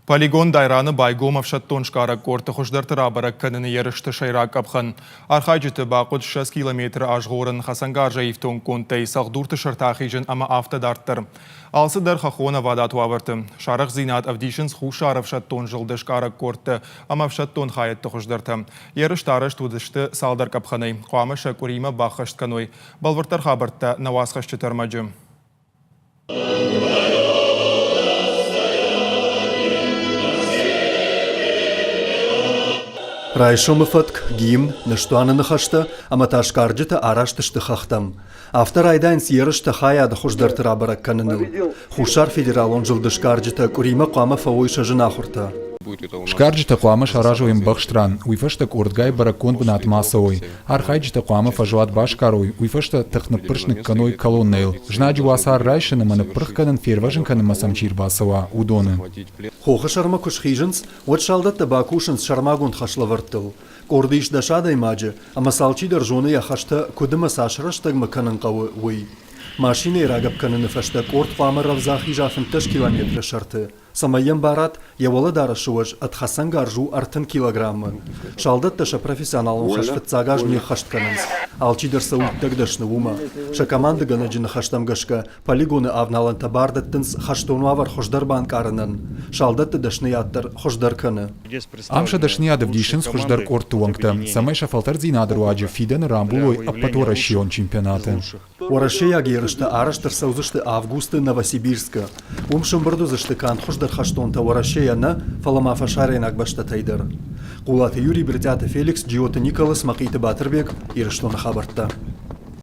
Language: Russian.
Полигон Дайраны байгом æфсæддон къордты хуыздæрты рабæрæг кәныны ерысты сәйраг къæпхæн. Архайджыты бахъуыд 6 километры азгъорын хæцæнгарзәй ифтонггондәй сәлхдурты ахизын ама Афтæ дарддәр. Алцыдæр хæххон æвадат уавæрты. Зинад æвдисынц Хуссары æфсæддон зылды къордты ама æфсæддон хәйетті хуыздæрты. Ерыштарыш тудышты сәлдәр къæпхәнәй. Қуамы шәкурима бахъуыд каной. Балвыртар хабыртты навасқашчы тәрмәджі. Райшомы фатк, гим, наштуаны нахашта, аматаш къордты араштышты хахтам. Автор айдайнс ерышты хаяды хуыздæрты рабæрæг кәныныл. Хуссар федералон зылды къордты курима қуама фавойша жынахурта. Къордты қуама шаражуем бахштран, уйфашта курдгай баракон бнат масовой. Архайджыты қуама фажуат башкарой, уйфашта тахнапыршник каной колоннейл. Жнаджу асар райшаны манапырх канын ферважын канын масамчир басова, удоны. Хоха шарма кушхижынс, вот шалдат табакушынс шармагунд хашлавырттыл. Кордыш дашадай маджы, ама Алцыдæр жоны яхашта кудыма сашырыштаг маканын қавы уй. Машины рагап каныны фашта корд қуама равзахи жафын 5 километры шарты. Самайын барат, явалы дарышуыш от хәцәнгарзәй артын килограммы. Шалдат таша профессионалын хашфытцагаж не хаштканынс. Алцыдæр сауыттагдашны ума. Ша команда гана жины хаштамгашка полигоны авналан табардаттынс хаштону авар хуыздæр банкарынын. Шалдат дашны яттыр хуыздæр каны. Амша дашны адывдишынс хуыздæр кортты уаңкта. Самай шафалтар зинадыру аджы фиден рамбулой аппатора шион чемпионаты. Урашея герышты араштыр саузышты августы Новосибирска. Умшымбырду зышты кан хуыздæр хаштонта урашеяна фалама фашаренак баштатайдыр. Қулаты Юрий Бритята Феликс, Джиота Николас, Мақиты Батырбек, ерыштоны хабартта.